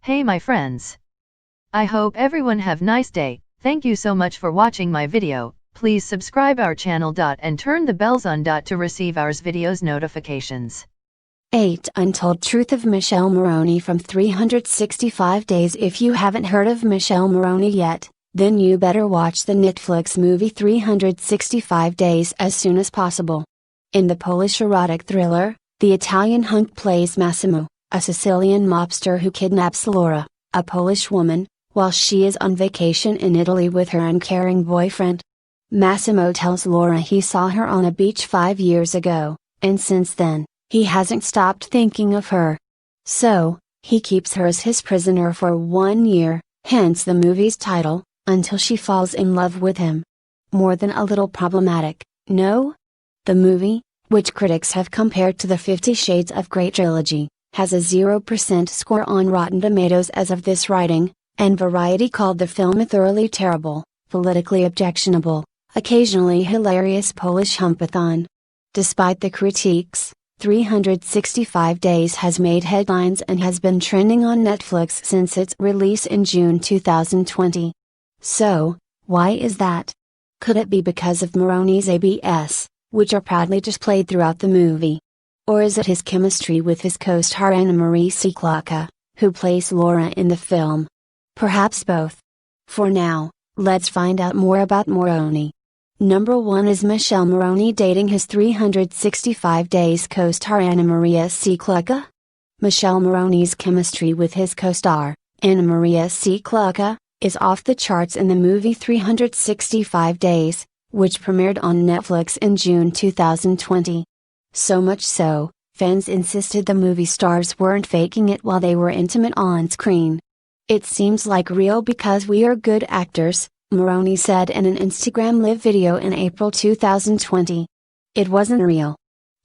Hey my friends. I hope everyone have nice day. Thank you so much for watching my video. Please subscribe our channel and turn the bells on to receive our videos notifications. 8 Untold Truth of Michele Morrone from 365 Days. If you haven't heard of Michele Morrone yet, then you better watch the Netflix movie 365 Days as soon as possible. In the Polish erotic thriller, the Italian hunk plays Massimo, a Sicilian mobster who kidnaps Laura, a Polish woman, while she is on vacation in Italy with her uncaring boyfriend. Massimo tells Laura he saw her on a beach 5 years ago, and since then, he hasn't stopped thinking of her. So, he keeps her as his prisoner for 1 year, hence the movie's title, until she falls in love with him. More than a little problematic, no? The movie, which critics have compared to the 50 Shades of Grey trilogy, has a 0% score on Rotten Tomatoes as of this writing, and Variety called the film a thoroughly terrible, politically objectionable, occasionally hilarious Polish humpathon. Despite the critiques, 365 Days has made headlines and has been trending on Netflix since its release in June 2020. So, why is that? Could it be because of Morrone's ABS, which are proudly displayed throughout the movie? Or is it his chemistry with his co-star Anna-Maria Sieklucka, who plays Laura in the film? Perhaps both. For now, let's find out more about Morrone. Number 1 is Michele Morrone dating his 365 Days co-star Anna-Maria Sieklucka? Michele Morrone's chemistry with his co-star, Anna-Maria Sieklucka, is off the charts in the movie 365 Days, which premiered on Netflix in June 2020. So much so, fans insisted the movie stars weren't faking it while they were intimate on screen. "It seems like real because we are good actors," Morrone said in an Instagram Live video in April 2020. "It wasn't real.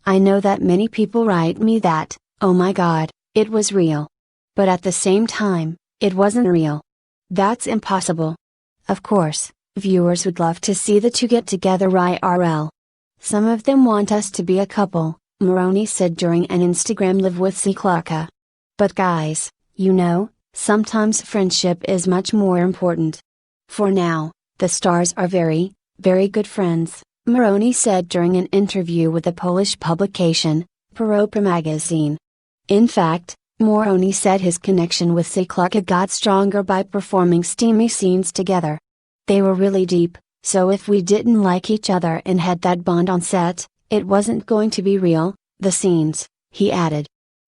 I know that many people write me that, oh my god, it was real. But at the same time, it wasn't real. That's impossible. Of course, viewers would love to see the two get together IRL. Some of them want us to be a couple," Morrone said during an Instagram Live with Sieklucka. "But guys, sometimes friendship is much more important. For now, the stars are very, very good friends," Morrone said during an interview with the Polish publication, Europa magazine. In fact, Morrone said his connection with Sieklucka got stronger by performing steamy scenes together. "They were really deep, so if we didn't like each other and had that bond on set, it wasn't going to be real, the scenes," he added.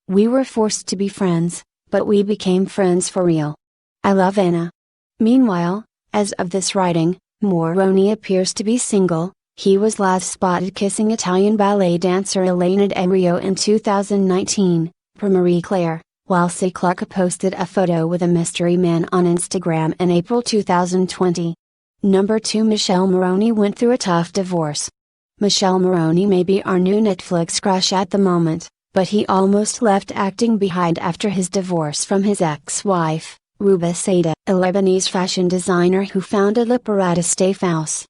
"We were forced to be friends, but we became friends for real. I love Anna." Meanwhile, as of this writing, Morrone appears to be single. He was last spotted kissing Italian ballet dancer Elena D'Ario in 2019, per Marie Claire, while Sieklucka posted a photo with a mystery man on Instagram in April 2020. Number 2 Michele Morrone went through a tough divorce. Michele Morrone may be our new Netflix crush at the moment, but he almost left acting behind after his divorce from his ex-wife, Ruba Saida, a Lebanese fashion designer who founded Lipinska Staff House.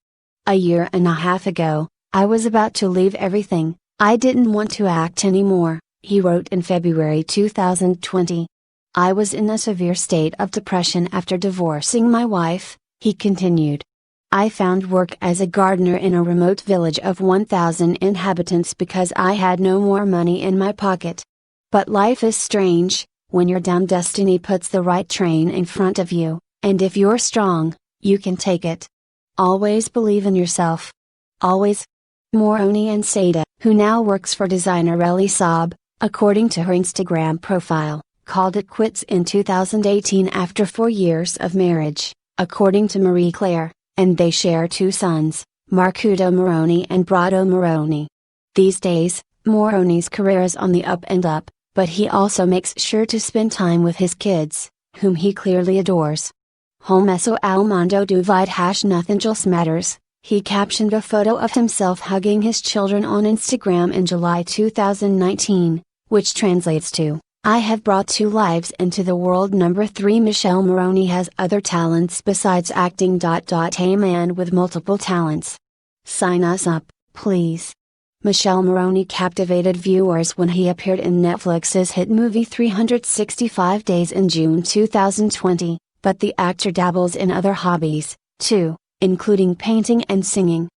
"A year and a half ago, I was about to leave everything. I didn't want to act anymore," he wrote in February 2020. "I was in a severe state of depression after divorcing my wife," he continued. "I found work as a gardener in a remote village of 1,000 inhabitants because I had no more money in my pocket. But life is strange. When you're down, destiny puts the right train in front of you, and if you're strong, you can take it. Always believe in yourself. Always." Morrone and Saida, who now works for designer Elie Saab, according to her Instagram profile, called it quits in 2018 after 4 years of marriage, according to Marie Claire, and they share 2 sons, Marcudo Morrone and Brado Morrone. These days, Morrone's career is on the up and up, but he also makes sure to spend time with his kids, whom he clearly adores. "Começo ao mundo duvide nothing else matters," he captioned a photo of himself hugging his children on Instagram in July 2019, which translates to, "I have brought 2 lives into the world." Number 3 Michele Morrone has other talents besides acting. A man with multiple talents. Sign us up, please. Michele Morrone captivated viewers when he appeared in Netflix's hit movie 365 Days in June 2020, but the actor dabbles in other hobbies, too, including painting and singing.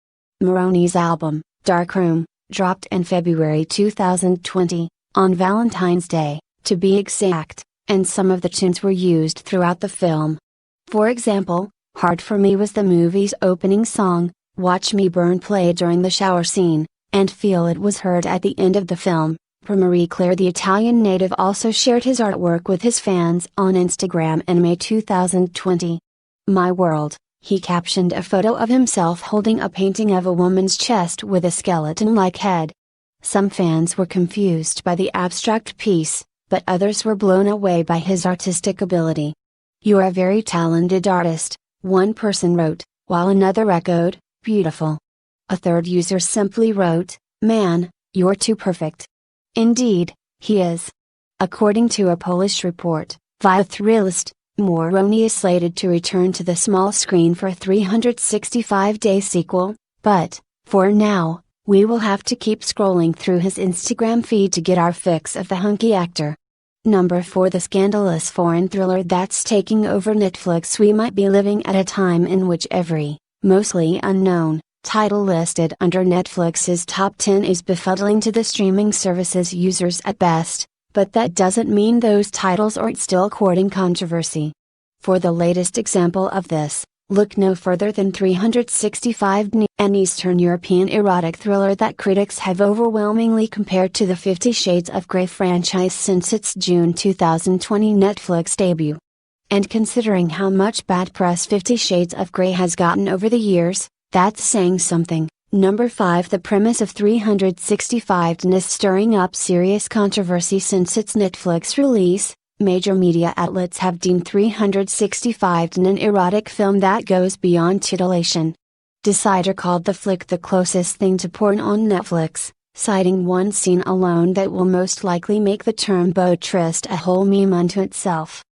Morrone's album, Dark Room, dropped in February 2020, on Valentine's Day, to be exact, and some of the tunes were used throughout the film. For example, Hard for Me was the movie's opening song, Watch Me Burn played during the shower scene, and Feel It was heard at the end of the film. Marie Claire, the Italian native, also shared his artwork with his fans on Instagram in May 2020. My World, he captioned a photo of himself holding a painting of a woman's chest with a skeleton-like head. Some fans were confused by the abstract piece, but others were blown away by his artistic ability. "You're a very talented artist," one person wrote, while another echoed, "Beautiful." A third user simply wrote, "Man, you're too perfect." Indeed, he is. According to a Polish report, via Thrillist, Morrone is slated to return to the small screen for a 365-day sequel, but, for now, we will have to keep scrolling through his Instagram feed to get our fix of the hunky actor. Number 4. The scandalous foreign thriller that's taking over Netflix. We might be living at a time in which every, mostly unknown, title listed under Netflix's top 10 is befuddling to the streaming service's users at best, but that doesn't mean those titles aren't still courting controversy. For the latest example of this, look no further than 365 Days, an Eastern European erotic thriller that critics have overwhelmingly compared to the 50 Shades of Grey franchise since its June 2020 Netflix debut. And considering how much bad press 50 Shades of Grey has gotten over the years, that's saying something. Number 5. The premise of 365 Days is stirring up serious controversy since its Netflix release. Major media outlets have deemed 365 Days an erotic film that goes beyond titillation. Decider called the flick the closest thing to porn on Netflix, citing one scene alone that will most likely make the term beau triste a whole meme unto itself.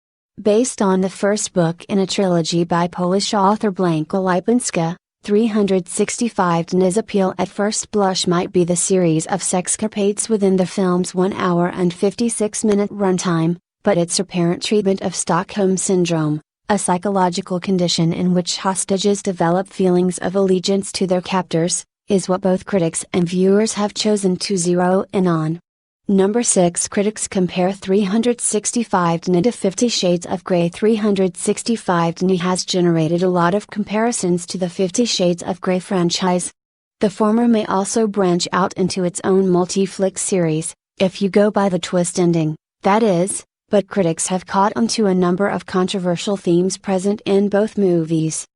Based on the first book in a trilogy by Polish author Blanka Lipinska, 365 Days' appeal at first blush might be the series of sexcapades within the film's 1 hour and 56-minute runtime, but its apparent treatment of Stockholm Syndrome, a psychological condition in which hostages develop feelings of allegiance to their captors, is what both critics and viewers have chosen to zero in on. Number 6. Critics compare 365 Days to 50 Shades of Grey. 365 Days has generated a lot of comparisons to the 50 Shades of Grey franchise. The former may also branch out into its own multi-flick series, if you go by the twist ending, that is, but critics have caught on to a number of controversial themes present in both movies.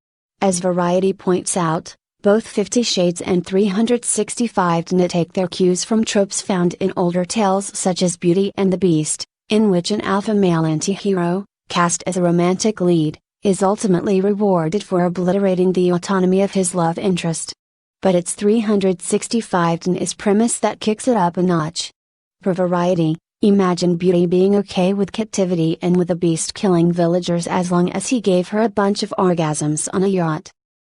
As Variety points out, both 50 Shades and 365 Days take their cues from tropes found in older tales such as Beauty and the Beast, in which an alpha male anti-hero, cast as a romantic lead, is ultimately rewarded for obliterating the autonomy of his love interest. But it's 365 Days' premise that kicks it up a notch. For Variety, imagine Beauty being okay with captivity and with the Beast killing villagers as long as he gave her a bunch of orgasms on a yacht.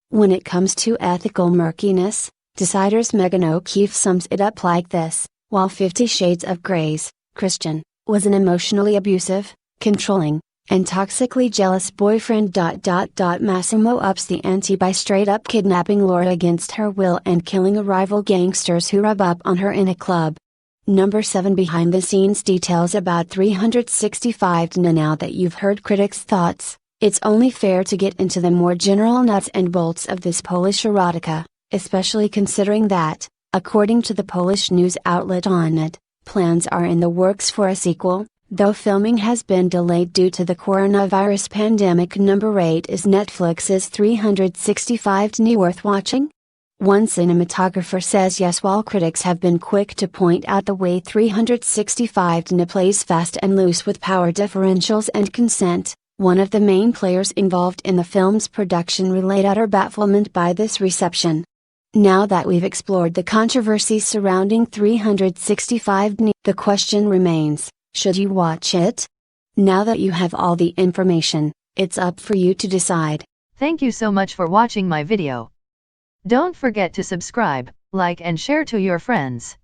When it comes to ethical murkiness, Decider's Megan O'Keefe sums it up like this: while 50 Shades of Grey's Christian was an emotionally abusive, controlling, and toxically jealous boyfriend. Massimo ups the ante by straight up kidnapping Laura against her will and killing rival gangsters who rub up on her in a club. Number 7. Behind the scenes details about 365 Days. Now that you've heard critics' thoughts, it's only fair to get into the more general nuts and bolts of this Polish erotica, especially considering that, according to the Polish news outlet Onet, plans are in the works for a sequel, though filming has been delayed due to the coronavirus pandemic. Number 8. Is Netflix's 365 Days worth watching? One cinematographer says yes, while critics have been quick to point out the way 365 Days plays fast and loose with power differentials and consent. One of the main players involved in the film's production relayed utter bafflement by this reception. Now that we've explored the controversy surrounding 365 Days, the question remains, should you watch it? Now that you have all the information, it's up for you to decide. Thank you so much for watching my video. Don't forget to subscribe, like and share to your friends.